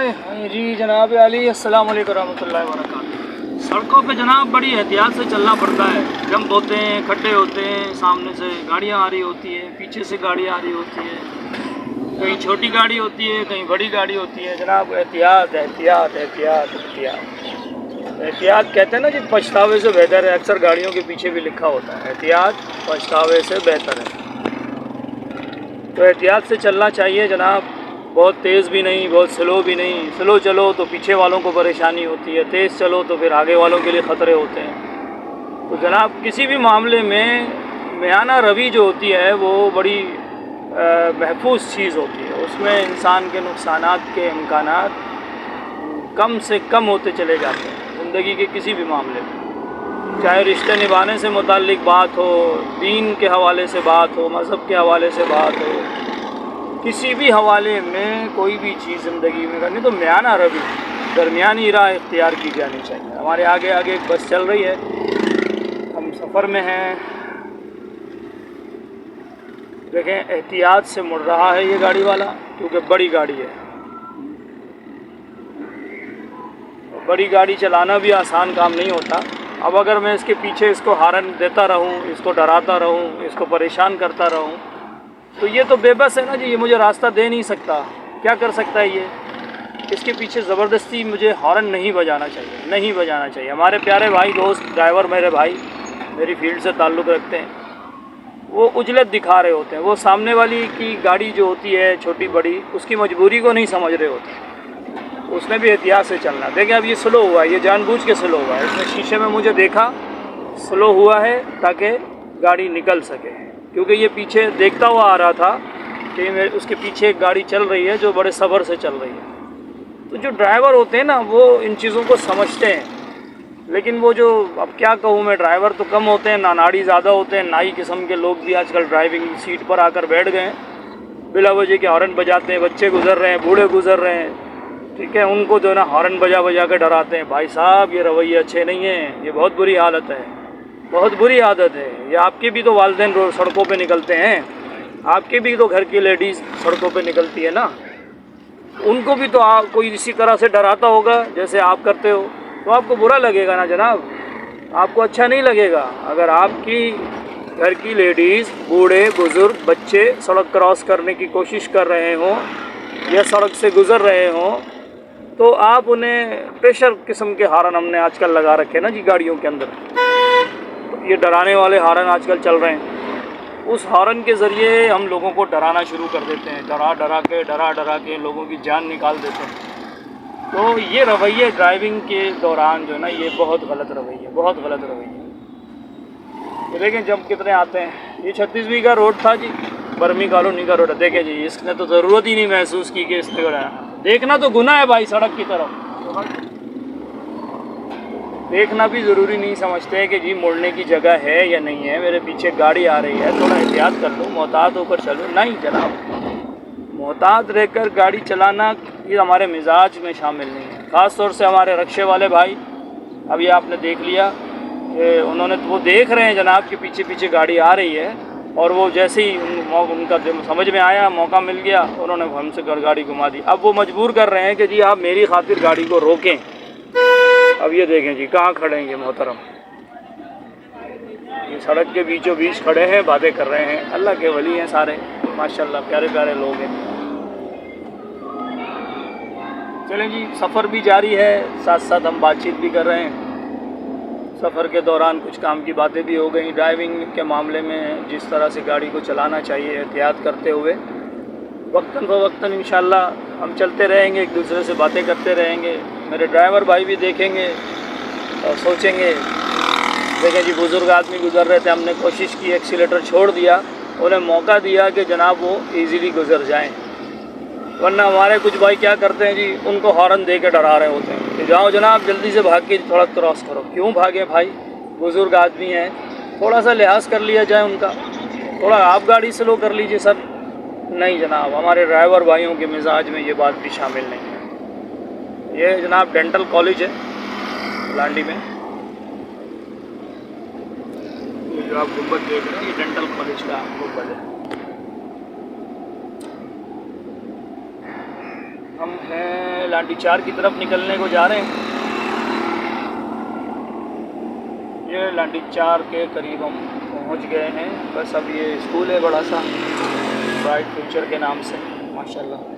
जी जनाब अली, अस्सलाम वालेकुम रहमतुल्लाहि व बरकातुहू। सड़कों पे जनाब बड़ी एहतियात से चलना पड़ता है। जंप होते हैं, खड्डे होते हैं, सामने से गाड़ियाँ आ रही होती हैं, पीछे से गाड़ियाँ आ रही होती है, कहीं छोटी गाड़ी होती है, कहीं बड़ी गाड़ी होती है। जनाब एहतियात एहतियात एहतियात एहतियात एहतियात कहते हैं ना जी, पछतावे से बेहतर है। अक्सर गाड़ियों के पीछे भी लिखा होता है एहतियात पछतावे से बेहतर है। तो एहतियात से चलना चाहिए जनाब। बहुत तेज़ भी नहीं, बहुत स्लो भी नहीं। स्लो चलो तो पीछे वालों को परेशानी होती है, तेज़ चलो तो फिर आगे वालों के लिए ख़तरे होते हैं। तो जनाब किसी भी मामले में मियाना रवि जो होती है वो बड़ी महफूज चीज़ होती है। उसमें इंसान के नुकसानात के इम्कानात कम से कम होते चले जाते हैं ज़िंदगी के किसी भी मामले में। चाहे रिश्ते निभाने से मुताल्लिक बात हो, दीन के हवाले से बात हो, मज़हब के हवाले से बात हो, किसी भी हवाले में कोई भी चीज़ ज़िंदगी में करनी तो मियाना रवि, दरमियानी राह इख्तियार की जानी चाहिए। हमारे आगे आगे एक बस चल रही है, हम सफ़र में हैं। देखें एहतियात से मुड़ रहा है ये गाड़ी वाला, क्योंकि बड़ी गाड़ी है। बड़ी गाड़ी चलाना भी आसान काम नहीं होता। अब अगर मैं इसके पीछे इसको हारन देता रहूं, इसको डराता रहूं, इसको परेशान करता रहूं, तो ये तो बेबस है ना जी। ये मुझे रास्ता दे नहीं सकता। क्या कर सकता है ये? इसके पीछे ज़बरदस्ती मुझे हॉर्न नहीं बजाना चाहिए, नहीं बजाना चाहिए। हमारे प्यारे भाई दोस्त ड्राइवर, मेरे भाई मेरी फील्ड से ताल्लुक़ रखते हैं, वो उजलत दिखा रहे होते हैं। वो सामने वाली की गाड़ी जो होती है छोटी बड़ी, उसकी मजबूरी को नहीं समझ रहे होते। उसने भी एहतियात से चलना। देखें अब ये स्लो हुआ है, ये जानबूझ के स्लो हुआ है। इसने शीशे में मुझे देखा, स्लो हुआ है ताकि गाड़ी निकल सके, क्योंकि ये पीछे देखता हुआ आ रहा था कि उसके पीछे एक गाड़ी चल रही है जो बड़े सब्र से चल रही है। तो जो ड्राइवर होते हैं ना, वो इन चीज़ों को समझते हैं। लेकिन वो जो, अब क्या कहूँ मैं, ड्राइवर तो कम होते हैं, नानाड़ी ज़्यादा होते हैं। नाई किस्म के लोग भी आजकल ड्राइविंग सीट पर आकर बैठ गए हैं, बिला वजह के हॉर्न बजाते हैं। बच्चे गुजर रहे हैं, बूढ़े गुजर रहे हैं, ठीक है, उनको जो है ना हॉर्न बजा बजा कर डराते हैं। भाई साहब ये रवैये अच्छे नहीं हैं, ये बहुत बुरी हालत है, बहुत बुरी आदत है। ये आपके भी तो वालिदैन रोड सड़कों पे निकलते हैं, आपके भी तो घर की लेडीज़ सड़कों पे निकलती है ना, उनको भी तो कोई इसी तरह से डराता होगा जैसे आप करते हो, तो आपको बुरा लगेगा ना जनाब, आपको अच्छा नहीं लगेगा। अगर आपकी घर की लेडीज़, बूढ़े बुज़ुर्ग, बच्चे सड़क क्रॉस करने की कोशिश कर रहे हों या सड़क से गुज़र रहे हों, तो आप उन्हें प्रेशर किस्म के हॉर्न हमने आजकल लगा रखे हैं ना जी गाड़ियों के अंदर। ये डराने वाले हॉर्न आजकल चल रहे हैं। उस हॉर्न के ज़रिए हम लोगों को डराना शुरू कर देते हैं, डरा डरा के लोगों की जान निकाल देते हैं। तो ये रवैये ड्राइविंग के दौरान जो है ना, ये बहुत गलत रवैये, बहुत गलत रवैये। देखें जब कितने आते हैं। ये 36B का रोड था जी, बर्मी कॉलोनी का रोड है। देखें जी, इसने तो ज़रूरत ही नहीं महसूस की कि इसने देखना तो गुनाह है भाई। सड़क की तरफ देखना भी ज़रूरी नहीं समझते कि जी मुड़ने की जगह है या नहीं है, मेरे पीछे गाड़ी आ रही है, थोड़ा एहतियात कर लो, मोहतात होकर चलो। नहीं जनाब, मोहतात रहकर गाड़ी चलाना ये हमारे मिजाज में शामिल नहीं है। ख़ास तौर से हमारे रक्शे वाले भाई, अब ये आपने देख लिया कि उन्होंने, वो देख रहे हैं जनाब कि पीछे पीछे गाड़ी आ रही है, और वो जैसे ही उनका समझ में आया, मौका मिल गया, उन्होंने हमसे गाड़ी घुमा दी। अब वो मजबूर कर रहे हैं कि जी आप मेरी खातिर गाड़ी को रोकें। अब ये देखें जी कहाँ खड़े हैं ये मोहतरम, ये सड़क के बीचों बीच खड़े हैं, बातें कर रहे हैं। अल्लाह के वली हैं सारे, माशाल्लाह प्यारे प्यारे लोग हैं। चलें जी, सफ़र भी जारी है, साथ साथ हम बातचीत भी कर रहे हैं। सफ़र के दौरान कुछ काम की बातें भी हो गई। ड्राइविंग के मामले में जिस तरह से गाड़ी को चलाना चाहिए एहतियात करते हुए, वक्तन फ़वक्तन इंशाअल्लाह हम चलते रहेंगे, एक दूसरे से बातें करते रहेंगे। मेरे ड्राइवर भाई भी देखेंगे और सोचेंगे। देखें जी, बुज़ुर्ग आदमी गुज़र रहे थे, हमने कोशिश की, एक्सीलेटर छोड़ दिया, उन्हें मौका दिया कि जनाब वो ईज़िली गुज़र जाएं। वरना हमारे कुछ भाई क्या करते हैं जी, उनको हॉर्न दे के डरा रहे होते हैं कि जाओ जनाब जल्दी से भाग के थोड़ा क्रॉस करो। क्यों भागे भाई, बुज़ुर्ग आदमी हैं, थोड़ा सा लिहाज कर लिया जाए उनका, थोड़ा आप गाड़ी स्लो कर लीजिए सर। नहीं जनाब, हमारे ड्राइवर भाइयों के मिजाज में ये बात भी शामिल नहीं है। ये जनाब डेंटल कॉलेज है लांडी में, ये जो आप गुंबद देख रहे हैं ये डेंटल कॉलेज का गुंबद है। हम हैं लांडी 4 की तरफ निकलने को जा रहे हैं। ये लांडी 4 के करीब हम पहुंच गए हैं। बस अब ये स्कूल है बड़ा सा, ब्राइट फ्यूचर के नाम से, माशाल्लाह।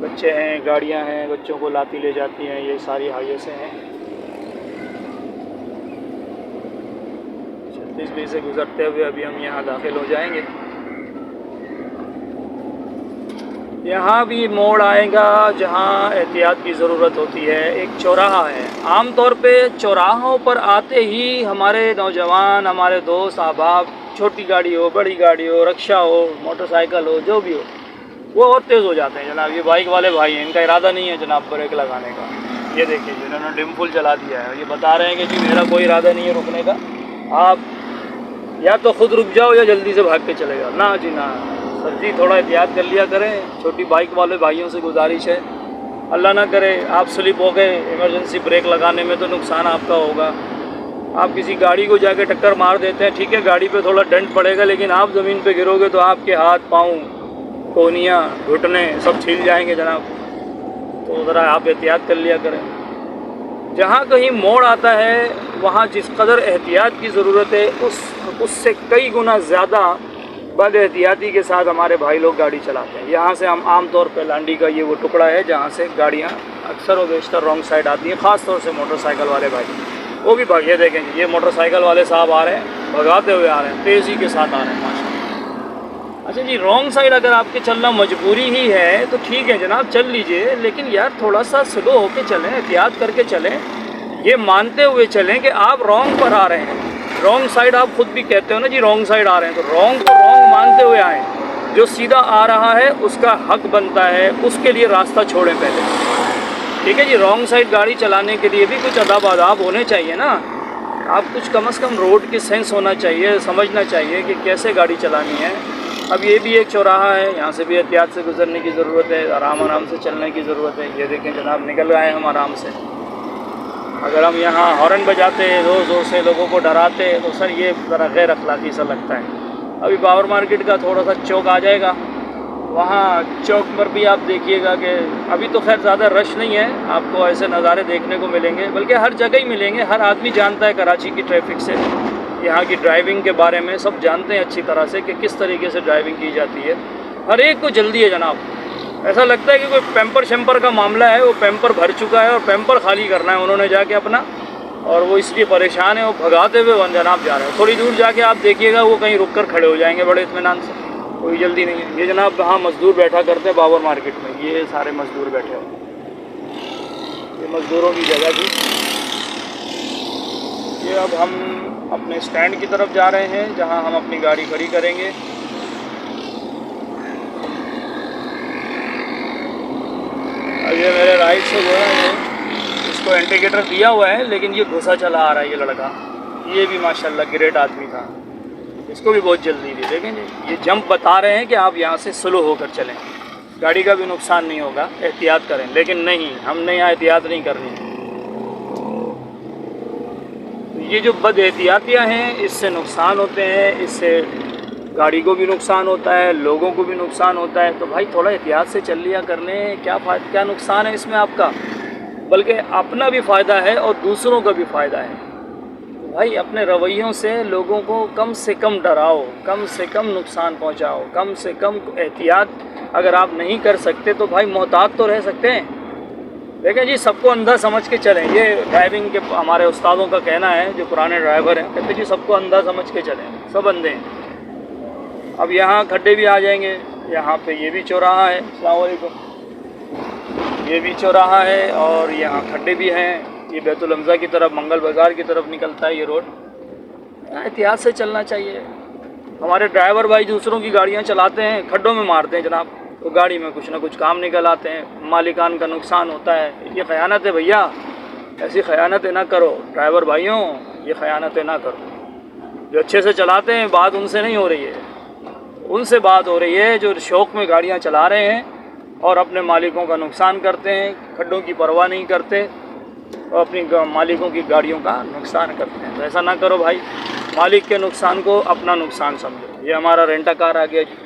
बच्चे हैं, गाड़ियां हैं, बच्चों को लाती ले जाती हैं, ये सारी हाईवे से हैं। 36B से गुजरते हुए अभी हम यहाँ दाखिल हो जाएंगे। यहाँ भी मोड़ आएगा जहाँ एहतियात की ज़रूरत होती है। एक चौराहा है। आम तौर पे चौराहों पर आते ही हमारे नौजवान, हमारे दोस्त अहबाब, छोटी गाड़ी हो, बड़ी गाड़ी हो, रिक्शा हो, मोटरसाइकिल हो, जो भी हो, वो और तेज़ हो जाते हैं जनाब। ये बाइक वाले भाई हैं, इनका इरादा नहीं है जनाब ब्रेक लगाने का। ये देखिए जिन्होंने डिम फुल चला दिया है, ये बता रहे हैं कि जी मेरा कोई इरादा नहीं है रुकने का, आप या तो ख़ुद रुक जाओ या जल्दी से भाग के चले जाओ। ना जी ना सर जी, थोड़ा एहतियात कर लिया करें। छोटी बाइक वाले भाइयों से गुजारिश है, अल्लाह ना करे आप स्लिप हो गए, इमरजेंसी ब्रेक लगाने में तो नुकसान आपका होगा। आप किसी गाड़ी को जाके टक्कर मार देते हैं, ठीक है गाड़ी पे थोड़ा डेंट पड़ेगा, लेकिन आप ज़मीन पे गिरोगे तो आपके हाथ पाँव, कोहनियाँ, घुटने सब छिल जाएंगे जनाब। तो ज़रा आप एहतियात कर लिया करें। जहाँ कहीं मोड़ आता है वहाँ जिस कदर एहतियात की ज़रूरत है उससे कई गुना ज़्यादा बद एहतियाती के साथ हमारे भाई लोग गाड़ी चलाते हैं। यहाँ से हम आम तौर पर लांडी का ये वो टुकड़ा है जहाँ से गाड़ियाँ अक्सर व बेशतर रॉन्ग साइड आती हैं, ख़ास तौर से मोटरसाइकिल वाले भाई। वो भी भागिए देखेंगे, ये मोटरसाइकिल वाले साहब आ रहे हैं, भगाते हुए आ रहे हैं, तेज़ी के साथ आ रहे हैं माशाल्लाह। अच्छा जी, रॉन्ग साइड अगर आपके चलना मजबूरी ही है तो ठीक है जनाब, चल लीजिए, लेकिन यार थोड़ा सा स्लो होके चलें, एहतियात करके चलें, ये मानते हुए चलें कि आप रॉन्ग पर आ रहे हैं। रॉन्ग साइड आप खुद भी कहते हो ना जी, रॉन्ग साइड आ रहे हैं, तो रॉन्ग को रॉन्ग मानते हुए आएँ। जो सीधा आ रहा है उसका हक बनता है, उसके लिए रास्ता छोड़ें पहले, ठीक है जी। रॉन्ग साइड गाड़ी चलाने के लिए भी कुछ अदब आदाब होने चाहिए ना। आप कुछ कम से कम रोड की सेंस होना चाहिए, समझना चाहिए कि कैसे गाड़ी चलानी है। अब ये भी एक चौराहा है, यहाँ से भी एहतियात से गुजरने की ज़रूरत है, आराम आराम से चलने की ज़रूरत है। ये देखें जनाब, निकल आए हम आराम से। अगर हम यहाँ हॉर्न बजाते ज़ोर ज़ोर से लोगों को डराते तो सर ये ज़रा गैर अखलाकी सा लगता है। अभी पावर मार्केट का थोड़ा सा चौक आ जाएगा, वहाँ चौक पर भी आप देखिएगा कि अभी तो खैर ज़्यादा रश नहीं है, आपको ऐसे नज़ारे देखने को मिलेंगे, बल्कि हर जगह ही मिलेंगे। हर आदमी जानता है कराची की ट्रैफिक से, यहाँ की ड्राइविंग के बारे में सब जानते हैं अच्छी तरह से कि किस तरीके से ड्राइविंग की जाती है। हर एक को जल्दी है जनाब, ऐसा लगता है कि कोई पैम्पर शैम्पर का मामला है, वो पैम्पर भर चुका है और पैम्पर खाली करना है उन्होंने जाके अपना, और वो इसलिए परेशान है, वो भगाते हुए वन जनाब जा रहे हैं। थोड़ी दूर जाके आप देखिएगा वो कहीं रुक कर खड़े हो जाएंगे बड़े इत्मीनान से, कोई जल्दी नहीं है। ये जनाब हाँ मज़दूर बैठा करते हैं पावर मार्केट में, ये सारे मज़दूर बैठे हैं, ये मज़दूरों की जगह थी। ये अब हम अपने स्टैंड की तरफ जा रहे हैं जहाँ हम अपनी गाड़ी खड़ी करेंगे। अब ये मेरे राइट से जो है इसको इंडिकेटर दिया हुआ है, लेकिन ये घुसा चला आ रहा है ये लड़का। ये भी माशाल्लाह ग्रेट आदमी था, इसको भी बहुत जल्दी थी। देखें जी, ये जंप बता रहे हैं कि आप यहाँ से स्लो होकर चलें, गाड़ी का भी नुकसान नहीं होगा, एहतियात करें। लेकिन नहीं, हमने यहाँ एहतियात नहीं करनी। तो ये जो बद एहतियातियाँ हैं इससे नुकसान होते हैं, इससे गाड़ी को भी नुकसान होता है, लोगों को भी नुकसान होता है। तो भाई थोड़ा एहतियात से चल लिया करने, क्या नुकसान है इसमें आपका, बल्कि अपना भी फ़ायदा है और दूसरों का भी फ़ायदा है। तो भाई अपने रवैयों से लोगों को कम से कम डराओ, कम से कम नुकसान पहुंचाओ, कम से कम एहतियात अगर आप नहीं कर सकते तो भाई मोहतात तो रह सकते हैं। देखें जी, सबको अंधा समझ के चलें, ये ड्राइविंग के हमारे उस्तादों का कहना है, जो पुराने ड्राइवर हैं, कहते जी सबको अंधा समझ के चलें, सब अंधे हैं। अब यहाँ खड्डे भी आ जाएंगे, यहाँ पे ये भी चौराहा है, अस्सलाम वालेकुम, ये भी चौराहा है और यहाँ खड्डे भी हैं। ये बैतुल हम्ज़ा की तरफ, मंगल बाज़ार की तरफ निकलता है ये रोड। एहतियात से चलना चाहिए। हमारे ड्राइवर भाई दूसरों की गाड़ियाँ चलाते हैं, खड्डों में मारते हैं जनाब, तो गाड़ी में कुछ ना कुछ काम निकल आते हैं, मालिकान का नुकसान होता है। ये ख़यानत है भैया, ऐसी ख़यानतें ना करो ड्राइवर भाइयों, ये ख़यानतें ना करो। जो अच्छे से चलाते हैं बात उनसे नहीं हो रही है, उनसे बात हो रही है जो शौक़ में गाड़ियाँ चला रहे हैं और अपने मालिकों का नुकसान करते हैं, खड्डों की परवाह नहीं करते और अपनी मालिकों की गाड़ियों का नुकसान करते हैं। तो ऐसा ना करो भाई, मालिक के नुकसान को अपना नुकसान समझो। ये हमारा रेंटा कार आ गया जी।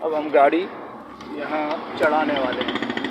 अब हम गाड़ी यहाँ चढ़ाने वाले हैं।